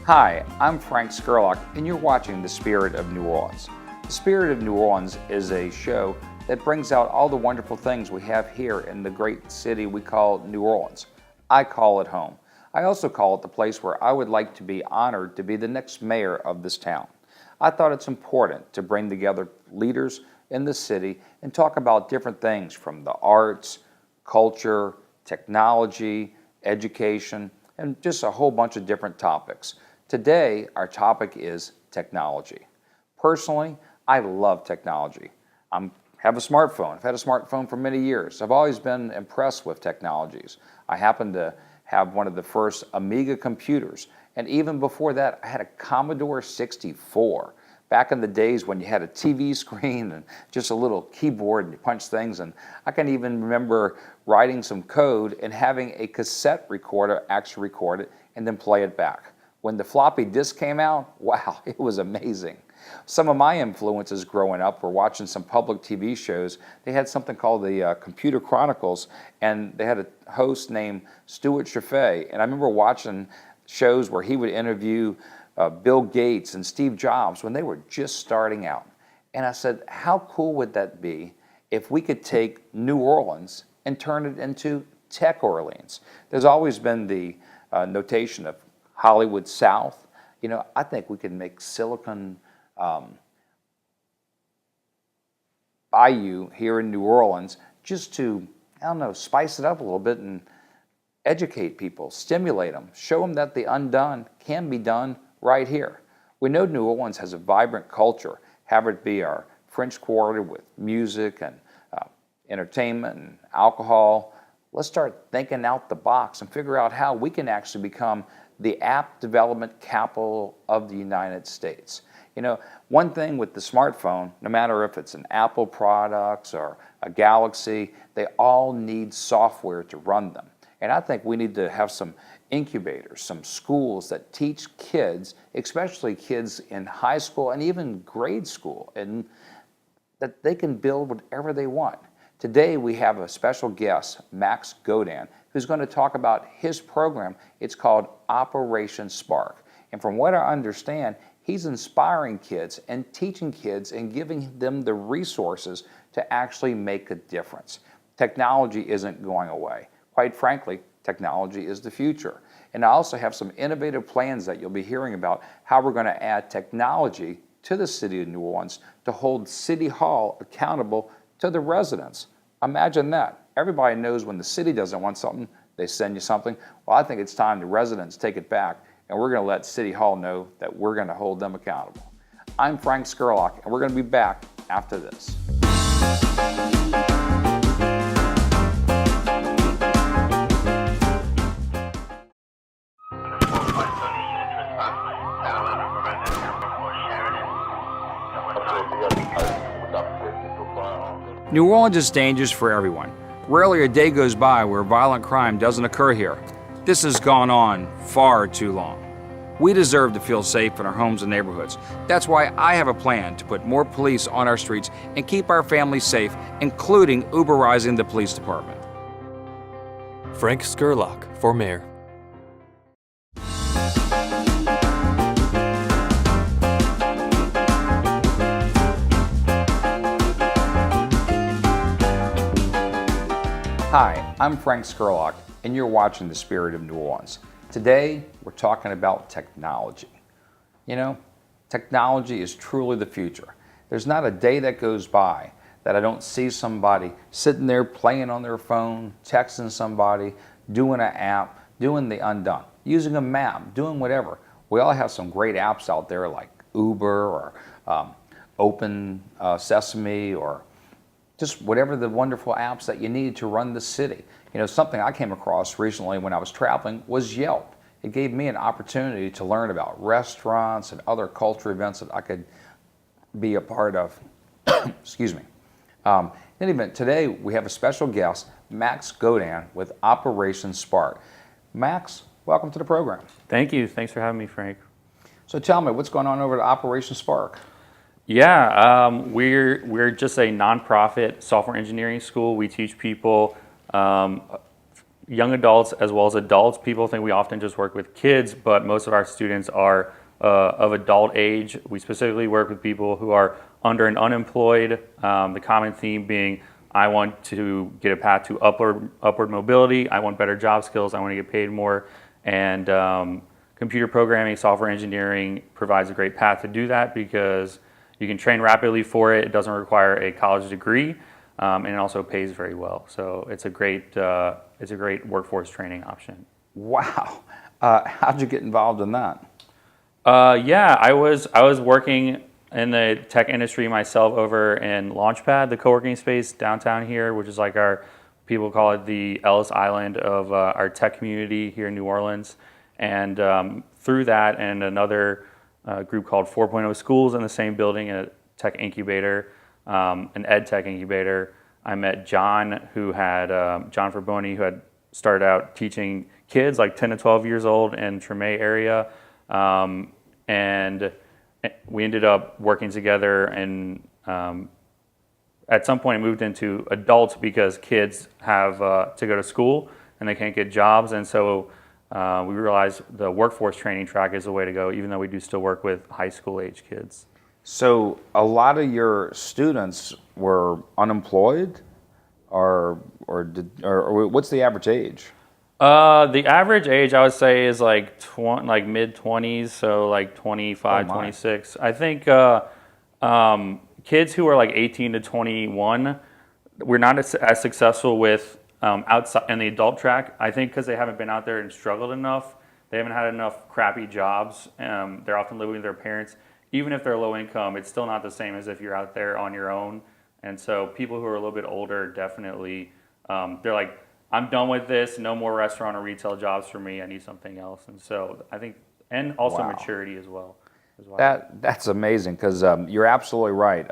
Hi, I'm Frank Scurlock, and you're watching The Spirit of New Orleans. The Spirit of New Orleans is a show that brings out all the wonderful things we have here in the great city we call New Orleans. I call it home. I also call it the place where I would like to be honored to be the next mayor of this town. I thought it's important to bring together leaders in the city and talk about different things from the arts, culture, technology, education, and just a whole bunch of different topics. Today, our topic is technology. Personally, I love technology. I have a smartphone. I've had a smartphone for many years. I've always been impressed with technologies. I happen to have one of the first Amiga computers, and even before that, I had a Commodore 64. Back in the days when you had a TV screen and just a little keyboard and you punch things, and I can even remember writing some code and having a cassette recorder actually record it and then play it back. When the floppy disk came out, wow, it was amazing. Some of my influences growing up were watching some public TV shows. They had something called the Computer Chronicles, and they had a host named Stuart Chaffee, and I remember watching shows where he would interview Bill Gates and Steve Jobs when they were just starting out. And I said, how cool would that be if we could take New Orleans and turn it into Tech Orleans? There's always been the notation of Hollywood South. You know, I think we could make Silicon Bayou here in New Orleans just to, I don't know, spice it up a little bit and educate people, stimulate them, show them that the undone can be done right here. We know New Orleans has a vibrant culture, have it be our French Quarter with music and entertainment and alcohol. Let's start thinking out the box and figure out how we can actually become the app development capital of the United States. You know, one thing with the smartphone, no matter if it's an Apple products or a Galaxy, they all need software to run them. And I think we need to have some incubators, some schools that teach kids, especially kids in high school and even grade school, and that they can build whatever they want. Today we have a special guest, Max Gaudin, who's going to talk about his program. It's called Operation Spark. And from what I understand, he's inspiring kids and teaching kids and giving them the resources to actually make a difference. Technology isn't going away. Quite frankly, technology is the future. And I also have some innovative plans that you'll be hearing about how we're going to add technology to the city of New Orleans to hold City Hall accountable to the residents. Imagine that. Everybody knows when the city doesn't want something, they send you something. Well, I think it's time the residents take it back, and we're going to let City Hall know that we're going to hold them accountable. I'm Frank Scurlock, and we're going to be back after this. New Orleans is dangerous for everyone. Rarely a day goes by where violent crime doesn't occur here. This has gone on far too long. We deserve to feel safe in our homes and neighborhoods. That's why I have a plan to put more police on our streets and keep our families safe, including Uberizing the police department. Frank Scurlock for mayor. Hi, I'm Frank Scurlock, and you're watching The Spirit of New Orleans. Today, we're talking about technology. You know, technology is truly the future. There's not a day that goes by that I don't see somebody sitting there playing on their phone, texting somebody, doing an app, doing the undone, using a map, doing whatever. We all have some great apps out there like Uber or Open Sesame or just whatever the wonderful apps that you need to run the city. You know, something I came across recently when I was traveling was Yelp. It gave me an opportunity to learn about restaurants and other culture events that I could be a part of. Excuse me. In any event, today we have a special guest, Max Gaudin with Operation Spark. Max, welcome to the program. Thank you. Thanks for having me, Frank. So tell me, what's going on over at Operation Spark? Yeah, we're just a nonprofit software engineering school. We teach people young adults as well as adults. People think we often just work with kids, but most of our students are of adult age. We specifically work with people who are under and unemployed. The common theme being, I want to get a path to upward mobility. I want better job skills. I want to get paid more. And computer programming, software engineering provides a great path to do that because you can train rapidly for it. It doesn't require a college degree, and it also pays very well. So it's a great workforce training option. Wow. How'd you get involved in that? Yeah, I was working in the tech industry myself over in Launchpad, the co-working space downtown here, which is like people call it the Ellis Island of our tech community here in New Orleans. And through that and another group called 4.0 Schools in the same building, a tech incubator, an ed tech incubator, I met John, John Ferboni, who had started out teaching kids like 10 to 12 years old in Tremay area. And we ended up working together and at some point moved into adults because kids have to go to school and they can't get jobs. And so we realized the workforce training track is the way to go, even though we do still work with high school age kids. So a lot of your students were unemployed, or what's the average age? The average age I would say is like mid-20s, so like 25, 26. I think kids who are like 18 to 21, we're not as successful with outside in the adult track. I think because they haven't been out there and struggled enough. They haven't had enough crappy jobs. They're often living with their parents. Even if they're low income, it's still not the same as if you're out there on your own. And so people who are a little bit older definitely, they're like, I'm done with this. No more restaurant or retail jobs for me. I need something else. And so I think, and also maturity as well. That's amazing because you're absolutely right.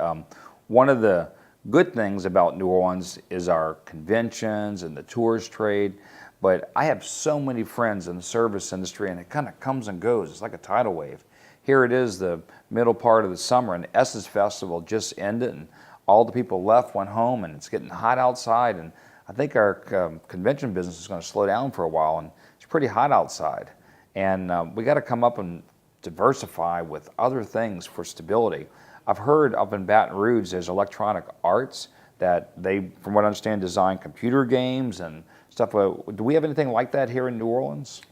One of the good things about New Orleans is our conventions and the tourist trade. But I have so many friends in the service industry, and it kind of comes and goes. It's like a tidal wave. Here it is, the middle part of the summer, and the Essence Festival just ended, and all the people left, went home, and it's getting hot outside. And I think our convention business is going to slow down for a while, and it's pretty hot outside. And we got to come up and diversify with other things for stability. I've heard up in Baton Rouge there's Electronic Arts that they, from what I understand, design computer games and stuff. Do we have anything like that here in New Orleans?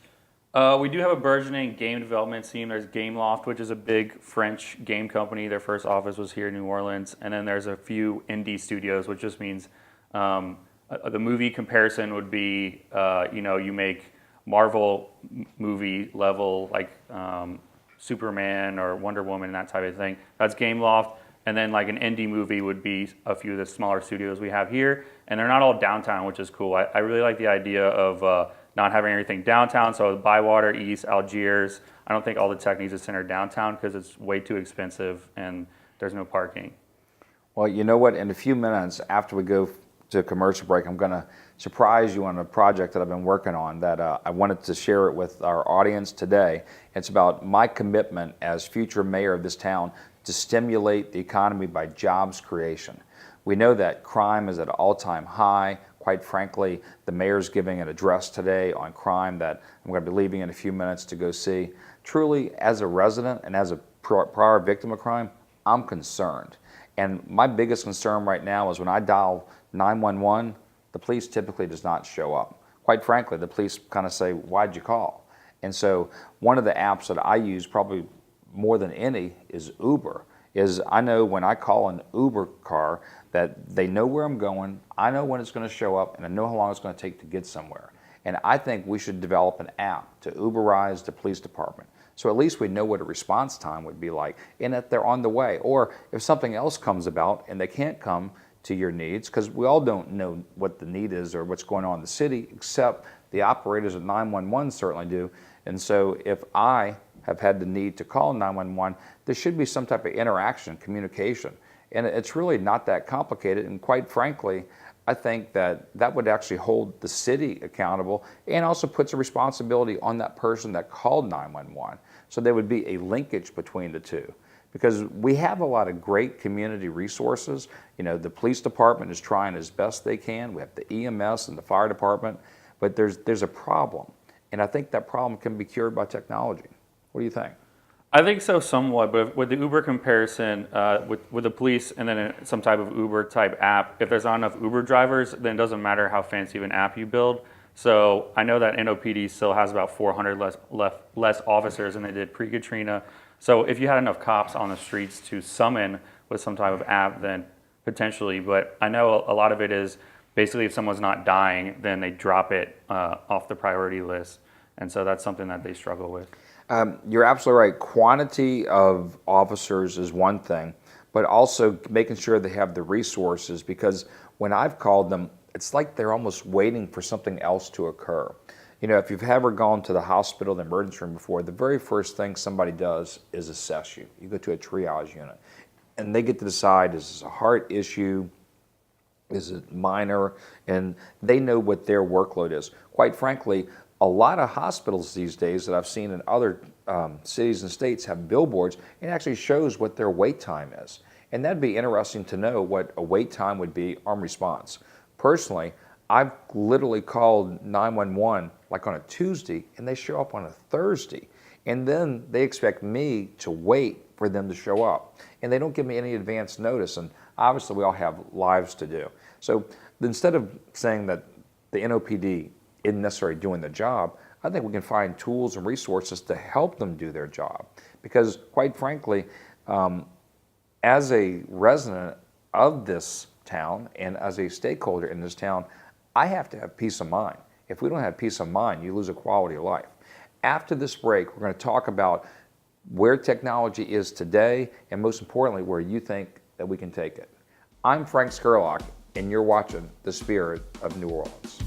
We do have a burgeoning game development scene. There's Gameloft, which is a big French game company. Their first office was here in New Orleans. And then there's a few indie studios, which just means the movie comparison would be, you make Marvel movie level, like Superman or Wonder Woman, that type of thing. That's Gameloft. And then like an indie movie would be a few of the smaller studios we have here. And they're not all downtown, which is cool. I really like the idea of not having everything downtown. So Bywater, East, Algiers, I don't think all the tech needs to center downtown because it's way too expensive and there's no parking. Well, you know what? In a few minutes after we go to a commercial break, I'm going to surprise you on a project that I've been working on that I wanted to share it with our audience today. It's about my commitment as future mayor of this town to stimulate the economy by jobs creation. We know that crime is at an all-time high. Quite frankly, the mayor's giving an address today on crime that I'm going to be leaving in a few minutes to go see. Truly, as a resident and as a prior victim of crime, I'm concerned. And my biggest concern right now is when I dial 911, the police typically does not show up. Quite frankly, the police kind of say, why'd you call? And so one of the apps that I use probably more than any is Uber. I know when I call an Uber car that they know where I'm going, I know when it's going to show up, and I know how long it's going to take to get somewhere. And I think we should develop an app to Uberize the police department. So at least we know what a response time would be like and that they're on the way. Or if something else comes about and they can't come to your needs, because we all don't know what the need is or what's going on in the city, except the operators at 911 certainly do. And so if I have had the need to call 911, there should be some type of interaction, communication. And it's really not that complicated. And quite frankly, I think that would actually hold the city accountable and also puts a responsibility on that person that called 911. So there would be a linkage between the two. Because we have a lot of great community resources. You know, the police department is trying as best they can. We have the EMS and the fire department. but there's a problem, and I think that problem can be cured by technology. What do you think? I think so somewhat, but with the Uber comparison, with the police and then some type of Uber type app, if there's not enough Uber drivers, then it doesn't matter how fancy of an app you build. So I know that NOPD still has about 400 less officers than they did pre-Katrina. So if you had enough cops on the streets to summon with some type of app, then potentially. But I know a lot of it is basically if someone's not dying, then they drop it off the priority list. And so that's something that they struggle with. You're absolutely right. Quantity of officers is one thing, but also making sure they have the resources, because when I've called them, it's like they're almost waiting for something else to occur. You know, if you've ever gone to the hospital, the emergency room before, the very first thing somebody does is assess you. You go to a triage unit, and they get to decide, is this a heart issue? Is it minor? And they know what their workload is. Quite frankly, a lot of hospitals these days that I've seen in other cities and states have billboards. It actually shows what their wait time is. And that'd be interesting to know what a wait time would be on response. Personally, I've literally called 911 like on a Tuesday, and they show up on a Thursday. And then they expect me to wait for them to show up. And they don't give me any advance notice. And obviously we all have lives to do. So instead of saying that the NOPD isn't necessarily doing the job, I think we can find tools and resources to help them do their job. Because quite frankly, as a resident of this town and as a stakeholder in this town, I have to have peace of mind. If we don't have peace of mind, you lose a quality of life. After this break, we're going to talk about where technology is today, and most importantly, where you think that we can take it. I'm Frank Scurlock, and you're watching The Spirit of New Orleans.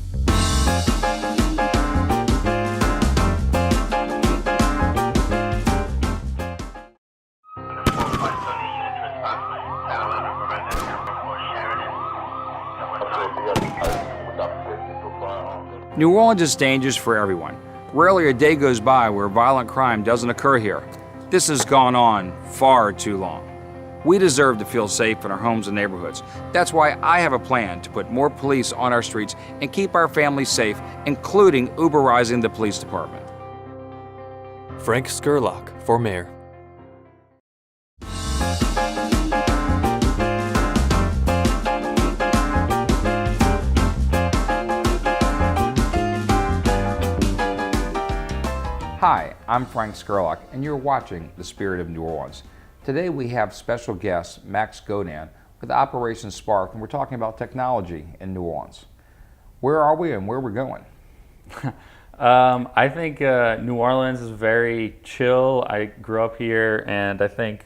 New Orleans is dangerous for everyone. Rarely a day goes by where violent crime doesn't occur here. This has gone on far too long. We deserve to feel safe in our homes and neighborhoods. That's why I have a plan to put more police on our streets and keep our families safe, including Uberizing the police department. Frank Scurlock for mayor. Hi, I'm Frank Scurlock, and you're watching The Spirit of New Orleans. Today we have special guest Max Gaudin with Operation Spark, and we're talking about technology in New Orleans. Where are we and where are we going? I think New Orleans is very chill. I grew up here, and I think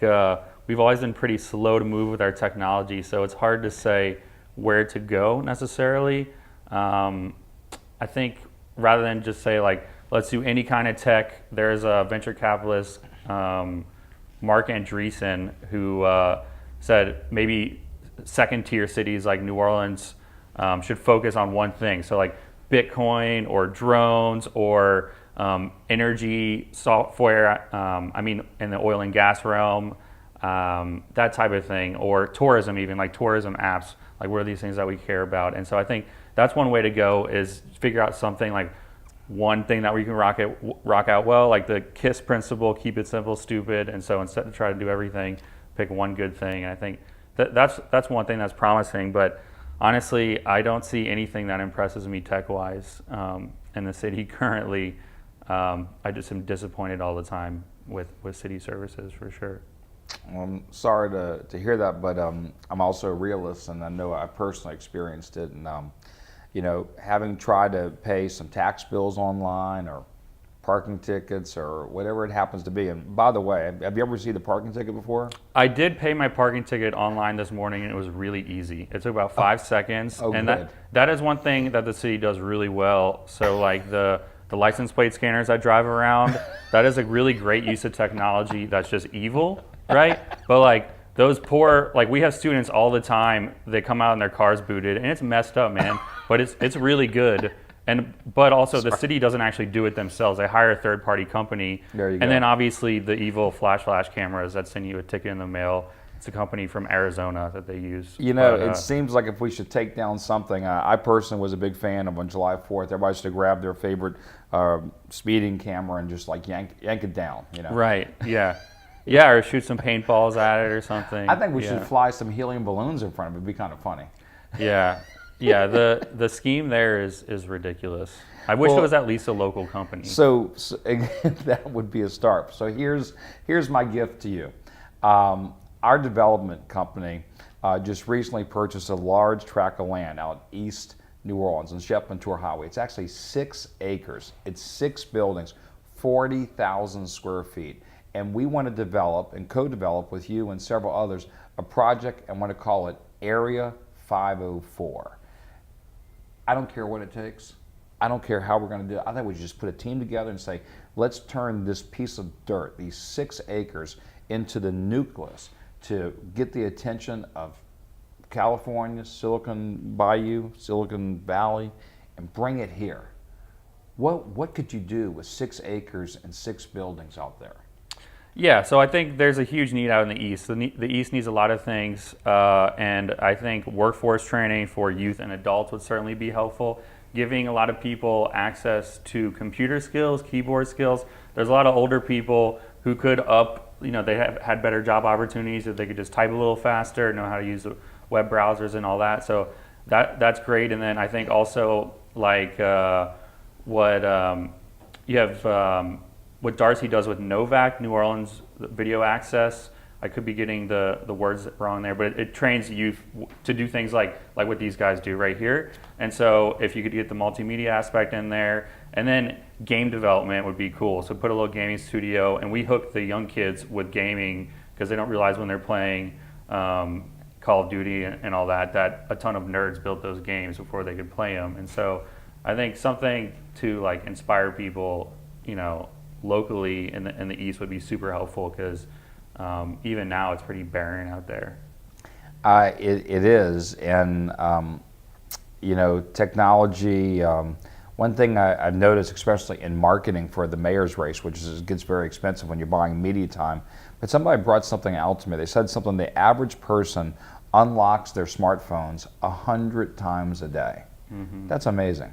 we've always been pretty slow to move with our technology, so it's hard to say where to go necessarily. I think rather than just say like, let's do any kind of tech, there's a venture capitalist, Mark Andreessen, who said maybe second tier cities like New Orleans should focus on one thing. So like Bitcoin or drones or energy software, in the oil and gas realm, that type of thing, or tourism even, like tourism apps, like what are these things that we care about? And so I think that's one way to go, is figure out something like one thing that we can rock out well, like the KISS principle, keep it simple, stupid. And so instead of trying to do everything, pick one good thing. And I think that's one thing that's promising. But honestly, I don't see anything that impresses me tech-wise in the city currently. I just am disappointed all the time with city services, for sure. Well, I'm sorry to hear that, but I'm also a realist, and I know I personally experienced it. And having tried to pay some tax bills online or parking tickets or whatever it happens to be. And by the way, have you ever received a parking ticket before? I did pay my parking ticket online this morning, and it was really easy. It took about 5 seconds. Oh, and good. that is one thing that the city does really well. So like the license plate scanners I drive around, that is a really great use of technology that's just evil, right? But like those poor, like we have students all the time, they come out and their car's booted, and it's messed up, man. But it's really good. But also the city doesn't actually do it themselves. They hire a third-party company. There you and go. then obviously the evil flash cameras that send you a ticket in the mail. It's a company from Arizona that they use. You know, But, it seems like if we should take down something, I personally was a big fan of on July 4th, everybody should grab their favorite speeding camera and just like yank it down, you know. Right, yeah. Yeah, or shoot some paintballs at it or something. I think we Yeah. should fly some helium balloons in front of it. It'd be kind of funny. Yeah, yeah. The scheme there is ridiculous. I wish Well, it was at least a local company. So again, that would be a start. So here's my gift to you. Our development company just recently purchased a large tract of land out east New Orleans on Shepland Tour Highway. It's actually 6 acres. It's 6 buildings, 40,000 square feet. And we want to develop and co-develop with you and several others a project and want to call it Area 504. I don't care what it takes. I don't care how we're going to do it. I think we should just put a team together and say, let's turn this piece of dirt, these 6 acres, into the nucleus to get the attention of California, Silicon Bayou, Silicon Valley, and bring it here. What could you do with 6 acres and 6 buildings out there? Yeah, so I think there's a huge need out in the East. The East needs a lot of things, and I think workforce training for youth and adults would certainly be helpful. Giving a lot of people access to computer skills, keyboard skills. There's a lot of older people who could they have had better job opportunities if they could just type a little faster, know how to use the web browsers and all that. So that's great. And then I think also like what you have. What Darcy does with Novak, New Orleans Video Access, I could be getting the words wrong there, but it trains youth to do things like what these guys do right here. And so if you could get the multimedia aspect in there, and then game development would be cool. So put a little gaming studio, and we hook the young kids with gaming because they don't realize when they're playing Call of Duty and all that a ton of nerds built those games before they could play them. And so I think something to like inspire people, locally in the East would be super helpful because even now it's pretty barren out there. It is, and technology. One thing I've noticed, especially in marketing for the mayor's race, which gets very expensive when you're buying media time, but somebody brought something out to me. They said something, the average person unlocks their smartphones 100 times a day. Mm-hmm. That's amazing.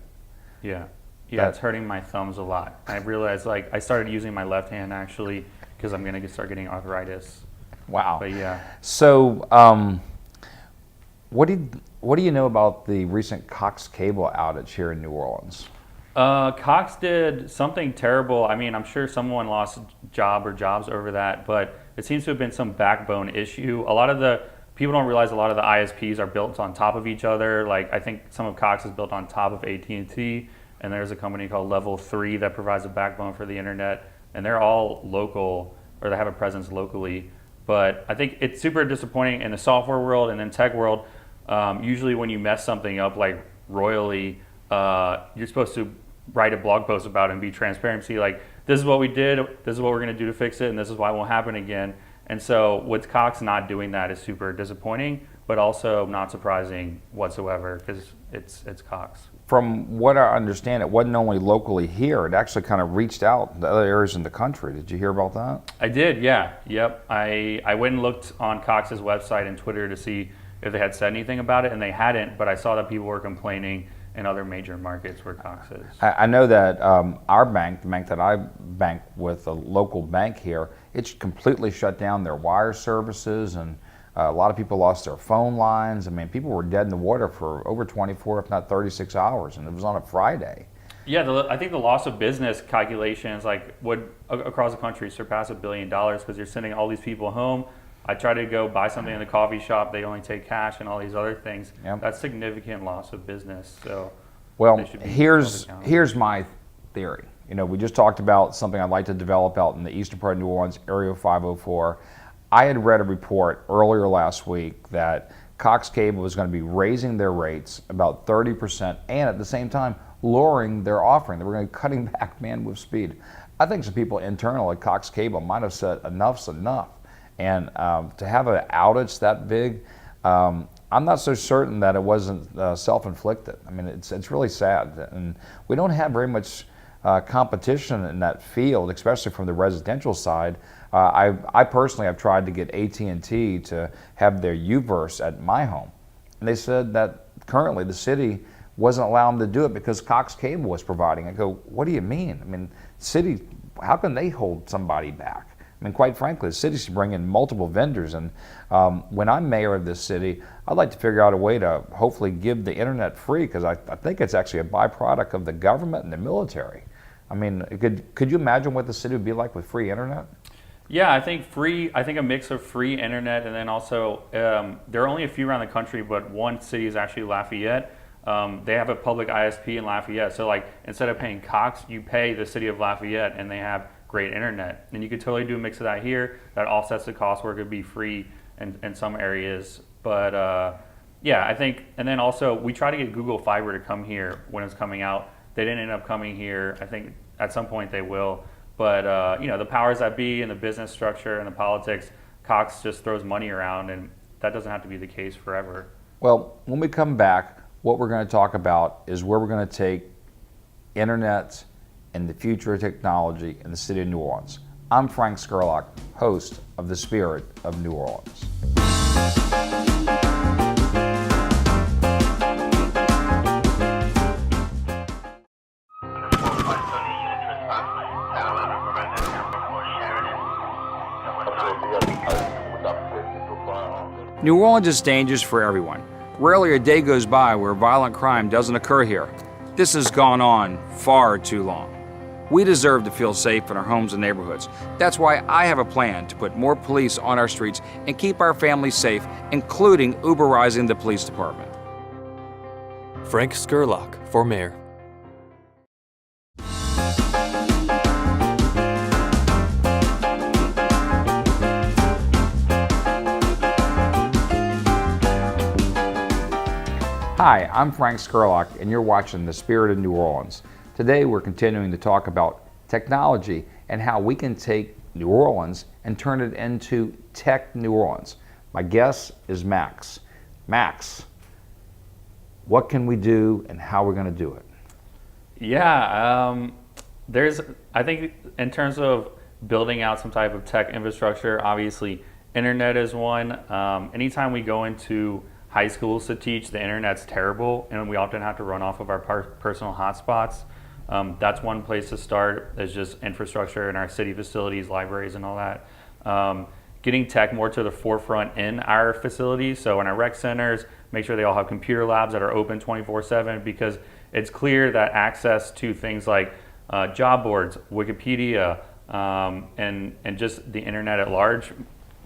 Yeah, it's hurting my thumbs a lot. I realized I started using my left hand actually because I'm going to start getting arthritis. Wow. But yeah. So what do you know about the recent Cox cable outage here in New Orleans? Cox did something terrible. I mean, I'm sure someone lost jobs over that, but it seems to have been some backbone issue. People don't realize a lot of the ISPs are built on top of each other. Like I think some of Cox is built on top of AT&T. And there's a company called Level 3 that provides a backbone for the internet, and they're all local, or they have a presence locally. But I think it's super disappointing in the software world and in tech world. Usually when you mess something up like royally, you're supposed to write a blog post about it and be transparent, see like, this is what we did, this is what we're gonna do to fix it, and this is why it won't happen again. And so with Cox not doing that is super disappointing, but also not surprising whatsoever because it's Cox. From what I understand, it wasn't only locally here, it actually kind of reached out to other areas in the country. Did you hear about that? I did, yeah. Yep. I went and looked on Cox's website and Twitter to see if they had said anything about it, and they hadn't, but I saw that people were complaining in other major markets where Cox is. I know that our bank, the bank that I bank with, a local bank here, it's completely shut down their wire services, and a lot of people lost their phone lines. I mean, people were dead in the water for over 24, if not 36 hours, and it was on a Friday. Yeah, I think the loss of business calculations would across the country surpass $1 billion because you're sending all these people home. I try to go buy something in the coffee shop, they only take cash and all these other things. Yep. That's significant loss of business. So, well, here's my theory. We just talked about something I'd like to develop out in the eastern part of New Orleans, Area 504. I had read a report earlier last week that Cox Cable was going to be raising their rates about 30% and at the same time lowering their offering. They were going to be cutting back bandwidth speed. I think some people internal at Cox Cable might have said enough's enough. And to have an outage that big, I'm not so certain that it wasn't self-inflicted. I mean, it's really sad. And we don't have very much competition in that field, especially from the residential side. I personally have tried to get AT&T to have their UVerse at my home, and they said that currently the city wasn't allowing them to do it because Cox Cable was providing. I go, what do you mean? I mean, city, how can they hold somebody back? I mean, quite frankly, the city should bring in multiple vendors, and when I'm mayor of this city, I'd like to figure out a way to hopefully give the internet free, because I think it's actually a byproduct of the government and the military. I mean, could you imagine what the city would be like with free internet? Yeah, I think a mix of free internet, and then also there are only a few around the country, but one city is actually Lafayette. They have a public ISP in Lafayette, so like instead of paying Cox, you pay the city of Lafayette, and they have great internet. And you could totally do a mix of that here. That offsets the cost where it could be free in some areas. But yeah, I think, and then also we try to get Google Fiber to come here when it's coming out. They didn't end up coming here. I think at some point they will. But you know, the powers that be and the business structure and the politics, Cox just throws money around, and that doesn't have to be the case forever. Well, when we come back, what we're going to talk about is where we're going to take internet and the future of technology in the city of New Orleans. I'm Frank Scurlock, host of The Spirit of New Orleans. New Orleans is dangerous for everyone. Rarely a day goes by where violent crime doesn't occur here. This has gone on far too long. We deserve to feel safe in our homes and neighborhoods. That's why I have a plan to put more police on our streets and keep our families safe, including Uberizing the police department. Frank Scurlock for mayor. Hi, I'm Frank Scurlock, and you're watching The Spirit of New Orleans. Today we're continuing to talk about technology and how we can take New Orleans and turn it into Tech New Orleans. My guest is Max. Max, what can we do and how we're going to do it? Yeah, I think in terms of building out some type of tech infrastructure, obviously internet is one. Anytime we go into high schools to teach, the internet's terrible, and we often have to run off of our personal hotspots. That's one place to start, is just infrastructure in our city facilities, libraries, and all that. Getting tech more to the forefront in our facilities, so in our rec centers, make sure they all have computer labs that are open 24/7, because it's clear that access to things like job boards, Wikipedia, and just the internet at large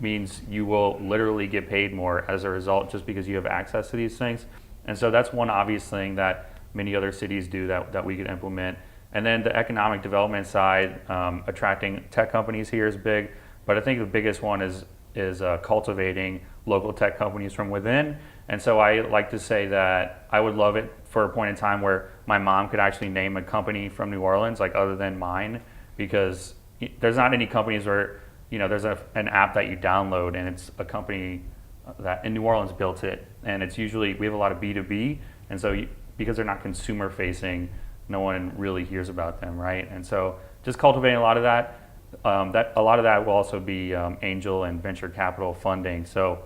means you will literally get paid more as a result, just because you have access to these things. And so that's one obvious thing that many other cities do that we could implement. And then the economic development side, attracting tech companies here is big, but I think the biggest one is cultivating local tech companies from within. And so I like to say that I would love it for a point in time where my mom could actually name a company from New Orleans, like other than mine, because there's not any companies where, you know, there's an app that you download and it's a company that in New Orleans built it, and it's usually, we have a lot of B2B, and so because they're not consumer facing, no one really hears about them, right? And so just cultivating a lot of that, a lot of that will also be angel and venture capital funding. So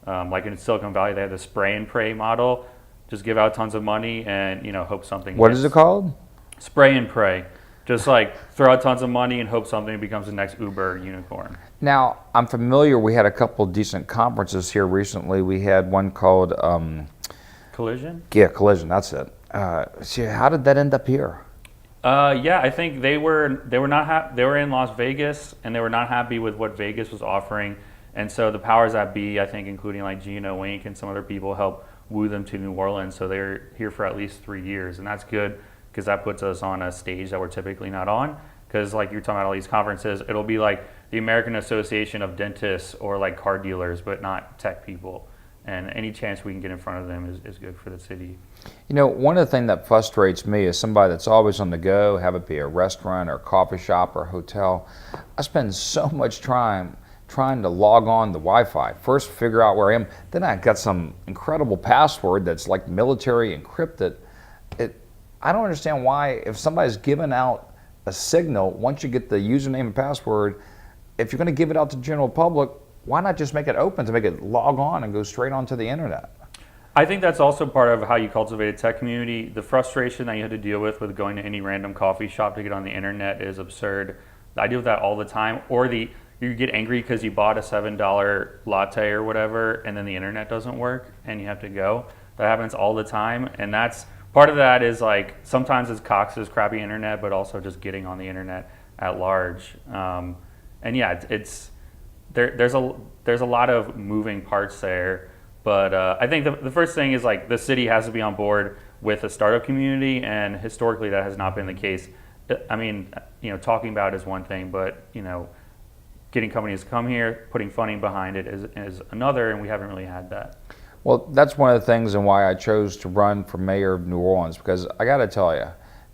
like in Silicon Valley, they have the spray and pray model. Just give out tons of money and, you know, hope something What hits. is it called? Spray and pray. Just like throw out tons of money and hope something becomes the next Uber unicorn. Now, I'm familiar, we had a couple decent conferences here recently. We had one called Collision? Yeah, Collision, that's it. So how did that end up here? Yeah, I think they were not they were in Las Vegas, and they were not happy with what Vegas was offering, and so the powers that be, I think, including like Gino Wink and some other people, helped woo them to New Orleans. So they're here for at least 3 years, and that's good because that puts us on a stage that we're typically not on. Because like you're talking about all these conferences, it'll be like the American Association of Dentists or like car dealers, but not tech people. And any chance we can get in front of them is good for the city. You know, one of the things that frustrates me is somebody that's always on the go, have it be a restaurant or coffee shop or hotel. I spend so much time trying to log on the Wi-Fi. First figure out where I am, then I got some incredible password that's like military encrypted. I don't understand why, if somebody's given out a signal. Once you get the username and password, if you're going to give it out to the general public, why not just make it open to make it log on and go straight onto the internet? I think that's also part of how you cultivate a tech community. The frustration that you had to deal with going to any random coffee shop to get on the internet is absurd. I deal with that all the time. Or you get angry because you bought a $7 latte or whatever, and then the internet doesn't work and you have to go. That happens all the time, and that's part of that is like sometimes it's Cox's crappy internet, but also just getting on the internet at large. And yeah, there's a lot of moving parts there. But I think the first thing is like the city has to be on board with a startup community, and historically that has not been the case. I mean, talking about it is one thing, but getting companies to come here, putting funding behind it is another, and we haven't really had that. Well, that's one of the things and why I chose to run for mayor of New Orleans, because I got to tell you,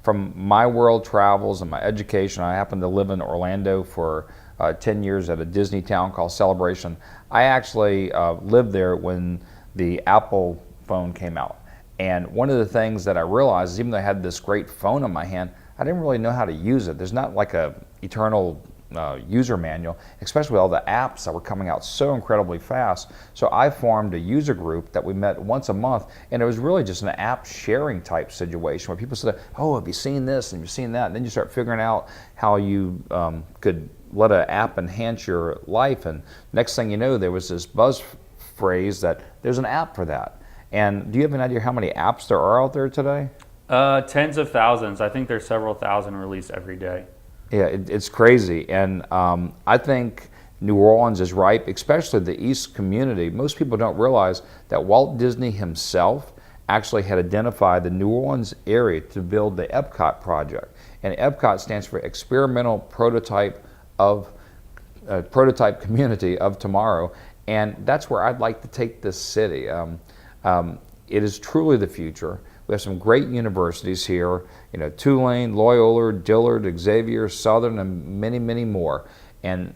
from my world travels and my education, I happened to live in Orlando for 10 years at a Disney town called Celebration. I actually lived there when the Apple phone came out. And one of the things that I realized is even though I had this great phone in my hand, I didn't really know how to use it. There's not like a eternal user manual, especially with all the apps that were coming out so incredibly fast. So I formed a user group that we met once a month, and it was really just an app sharing type situation where people said, oh, have you seen this and you've seen that? And then you start figuring out how you could let an app enhance your life. And next thing you know, there was this buzz phrase that there's an app for that. And do you have an idea how many apps there are out there today? Tens of thousands. I think there's several thousand released every day. Yeah, it's crazy. And I think New Orleans is ripe, especially the East community. Most people don't realize that Walt Disney himself actually had identified the New Orleans area to build the Epcot project. And Epcot stands for Experimental Prototype Community of Tomorrow. And that's where I'd like to take this city. It is truly the future. We have some great universities here, Tulane, Loyola, Dillard, Xavier, Southern, and many, many more. And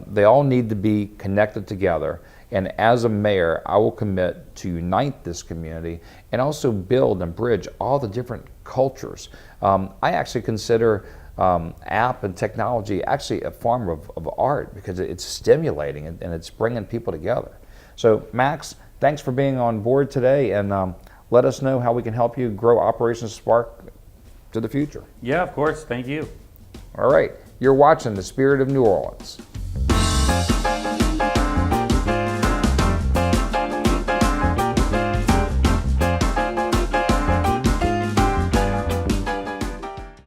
they all need to be connected together. And as a mayor, I will commit to unite this community and also build and bridge all the different cultures. I actually consider app and technology actually a form of art because it's stimulating and it's bringing people together. So Max, thanks for being on board today, and let us know how we can help you grow Operation Spark to the future. Yeah, of course. Thank you. All right. You're watching The Spirit of New Orleans.